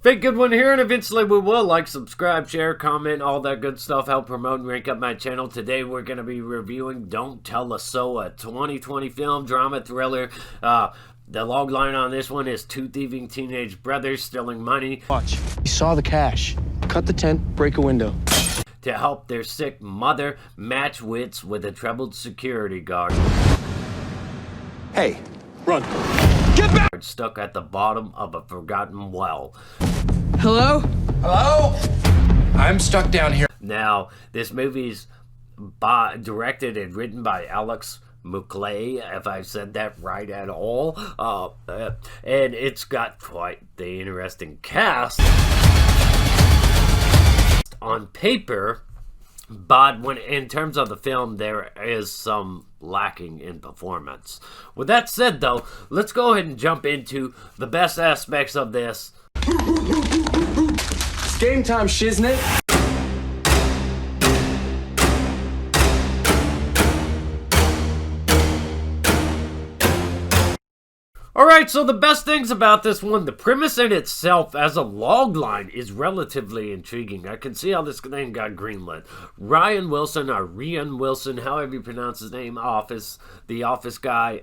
Big good one here, and eventually we will like, subscribe, share, comment, all that good stuff, help promote and rank up my channel. Today we're going to be reviewing Don't Tell Us So, a 2020 film, drama, thriller. The logline on this one is two thieving teenage brothers stealing money. Watch. He saw the cash. Cut the tent, break a window. To help their sick mother match wits with a troubled security guard. Hey, run. Get back! Stuck at the bottom of a forgotten well. Hello? Hello? I'm stuck down here. Now, this movie's directed and written by McAulay, if I said that right at all. And it's got quite the interesting cast on paper, but when in terms of the film, there is some lacking in performance. With that said, though, let's go ahead and jump into the best aspects of this. It's game time, shiznit. Alright, so the best things about this one, the premise in itself as a logline is relatively intriguing. I can see how this thing got greenlit. RainnWilson, or RainnWilson, however you pronounce his name, the office guy,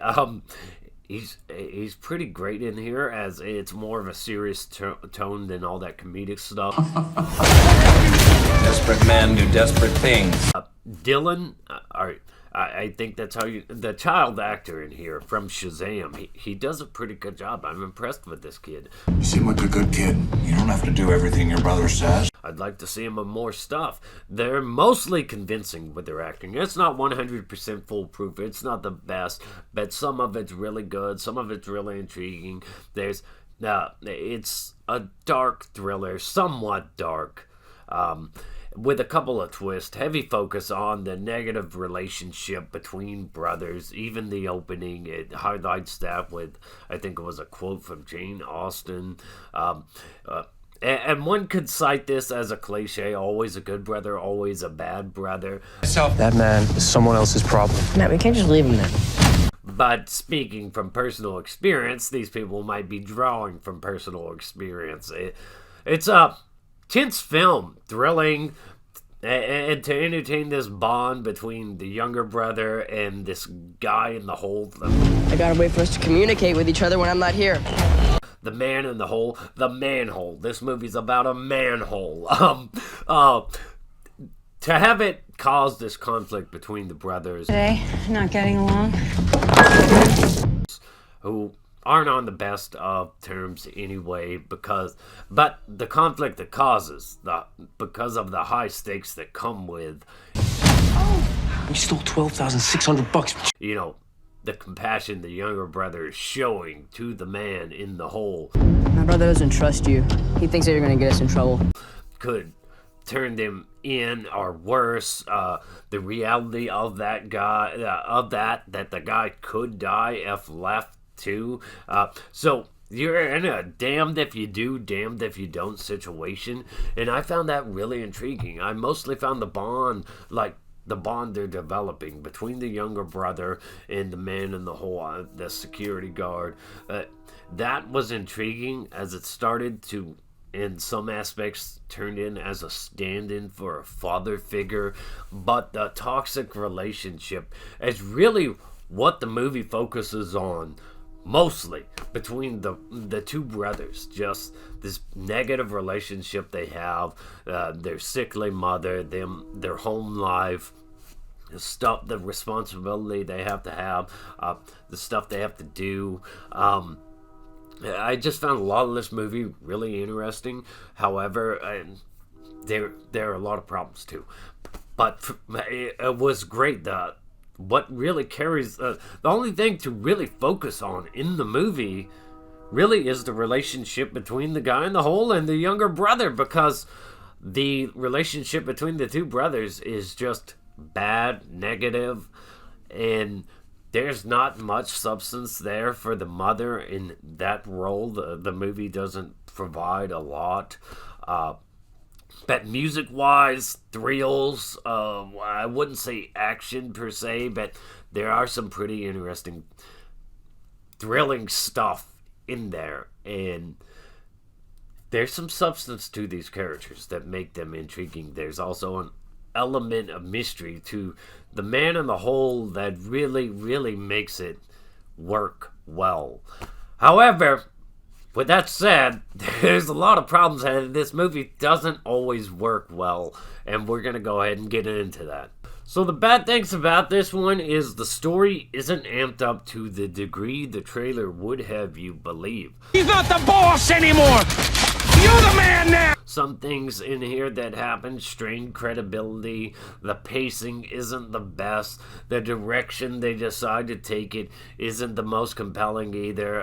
he's pretty great in here, as it's more of a serious tone than all that comedic stuff. Desperate men do desperate things. Dylan, I think that's how the child actor in here from Shazam, he does a pretty good job. I'm impressed with this kid. You seem like a good kid. You don't have to do everything your brother says. I'd like to see him in more stuff. They're mostly convincing with their acting. It's not 100% foolproof. It's not the best, but some of it's really good. Some of it's really intriguing. It's a dark thriller, somewhat dark. With a couple of twists, heavy focus on the negative relationship between brothers. Even the opening, it highlights that with, I think it was a quote from Jane Austen. And one could cite this as a cliche: always a good brother, always a bad brother. That man is someone else's problem. Matt, we can't just leave him there. But speaking from personal experience, these people might be drawing from personal experience. It's a tense film, thrilling, and to entertain this bond between the younger brother and this guy in the hole. I gotta wait for us to communicate with each other when I'm not here. The man in the hole, the manhole. This movie's about a manhole. To have it cause this conflict between the brothers. Today, not getting along. Who aren't on the best of terms anyway, but the conflict that causes, because of the high stakes that come with, We stole $12,600. you know, the compassion the younger brother is showing to the man in the hole, My brother doesn't trust you. He thinks that you're gonna get us in trouble. could turn them in, or worse. The reality of that guy, that the guy could die if left to. So you're in a damned if you do, damned if you don't situation, and I found that really intriguing. I mostly found the bond they're developing between the younger brother and the man in the hole, the security guard. That was intriguing, as it started to, in some aspects, turned in as a stand-in for a father figure. But the toxic relationship is really what the movie focuses on, mostly between the two brothers. Just this negative relationship they have, their sickly mother, their home life, the responsibility they have, the stuff they have to do. I just found a lot of this movie really interesting. However, there are a lot of problems too, but it was great. What really carries, the only thing to really focus on in the movie really is the relationship between the guy in the hole and the younger brother, because the relationship between the two brothers is just bad, negative, and there's not much substance there for the mother in that role. The movie doesn't provide a lot. But music-wise, thrills, I wouldn't say action per se, but there are some pretty interesting, thrilling stuff in there. And there's some substance to these characters that make them intriguing. There's also an element of mystery to the man in the whole that really, really makes it work well. However, with that said, there's a lot of problems, and this movie doesn't always work well, and we're going to go ahead and get into that. So the bad things about this one is the story isn't amped up to the degree the trailer would have you believe. He's not the boss anymore! You're the man now! Some things in here that happen strain credibility. The pacing isn't the best. The direction they decide to take it isn't the most compelling either.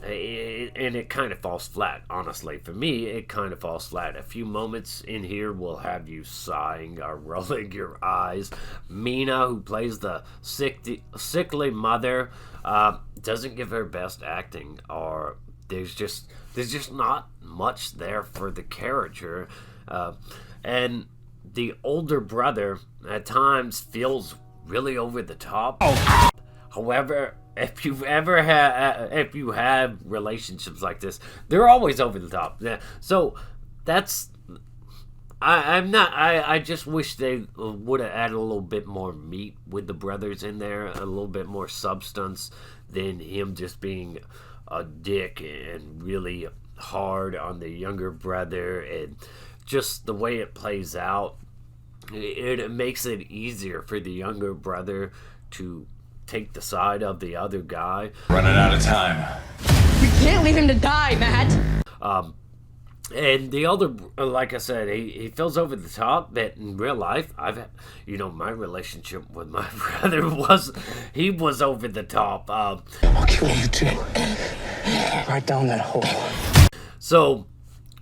And it kind of falls flat, honestly. For me, it kind of falls flat. A few moments in here will have you sighing or rolling your eyes. Mena, who plays the sickly mother, doesn't give her best acting, or there's just not much there for the character. And the older brother at times feels really over the top. However, if you have relationships like this, they're always over the top. Yeah. So that's I just wish they would have added a little bit more meat with the brothers in there, a little bit more substance than him just being a dick and really hard on the younger brother. And just the way it plays out, it makes it easier for the younger brother to take the side of the other guy. Running out of time. We can't leave him to die, Matt! And the other, like I said, he feels over the top, but in real life, my relationship with my brother was over the top. I'll kill you too. Right down that hole. So,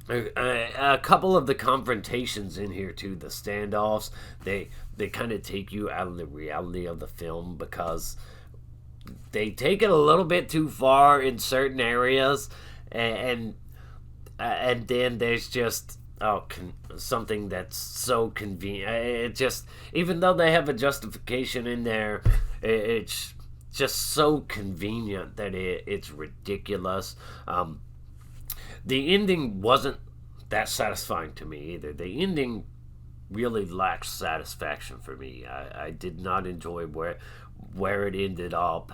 a couple of the confrontations in here too, the standoffs, they kind of take you out of the reality of the film, because they take it a little bit too far in certain areas, and then there's just something that's so convenient. It just, even though they have a justification in there, it's just so convenient that it's ridiculous. The ending wasn't that satisfying to me either. The ending really lacks satisfaction for me. I did not enjoy where it ended up,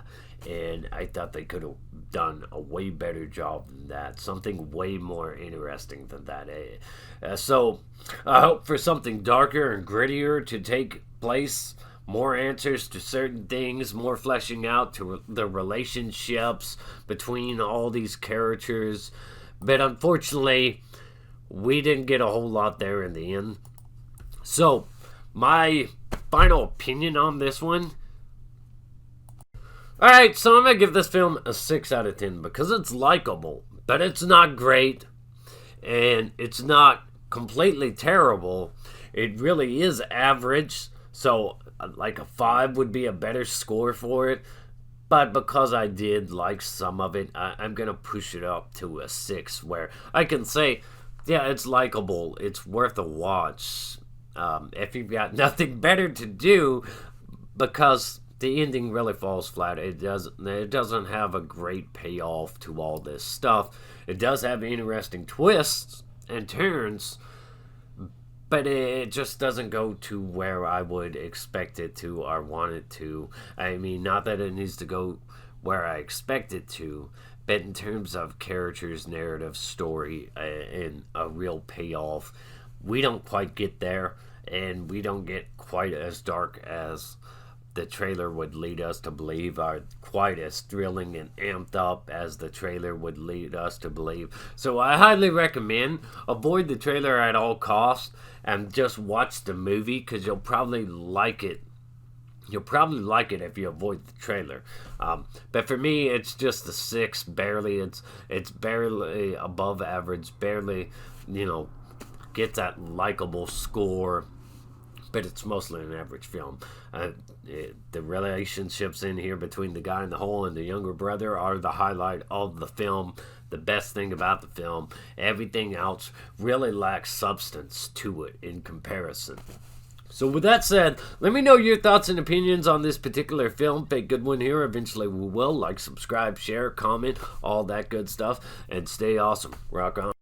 and I thought they could have done a way better job than that. Something way more interesting than that. So I hope for something darker and grittier to take place. More answers to certain things, more fleshing out to the relationships between all these characters. But unfortunately, we didn't get a whole lot there in the end. So, my final opinion on this one. Alright, so I'm going to give this film a 6 out of 10 because it's likable, but it's not great, and it's not completely terrible. It really is average, so like a 5 would be a better score for it. But because I did like some of it, I'm going to push it up to a 6, where I can say, yeah, it's likable. It's worth a watch. If you've got nothing better to do, because the ending really falls flat. It doesn't have a great payoff to all this stuff. It does have interesting twists and turns, but it just doesn't go to where I would expect it to or want it to. I mean, not that it needs to go where I expect it to, but in terms of characters, narrative, story, and a real payoff, we don't quite get there, and we don't get quite as dark as the trailer would lead us to believe, or quite as thrilling and amped up as the trailer would lead us to believe. So I highly recommend avoid the trailer at all costs and just watch the movie, because you'll probably like it. You'll probably like it if you avoid the trailer. But for me, it's just a 6, barely. It's barely above average, barely, gets that likable score. But it's mostly an average film. The relationships in here between the guy in the hole and the younger brother are the highlight of the film. The best thing about the film. Everything else really lacks substance to it in comparison. So with that said, let me know your thoughts and opinions on this particular film. Pick a good one here. Eventually we will. Like, subscribe, share, comment, all that good stuff. And stay awesome. Rock on.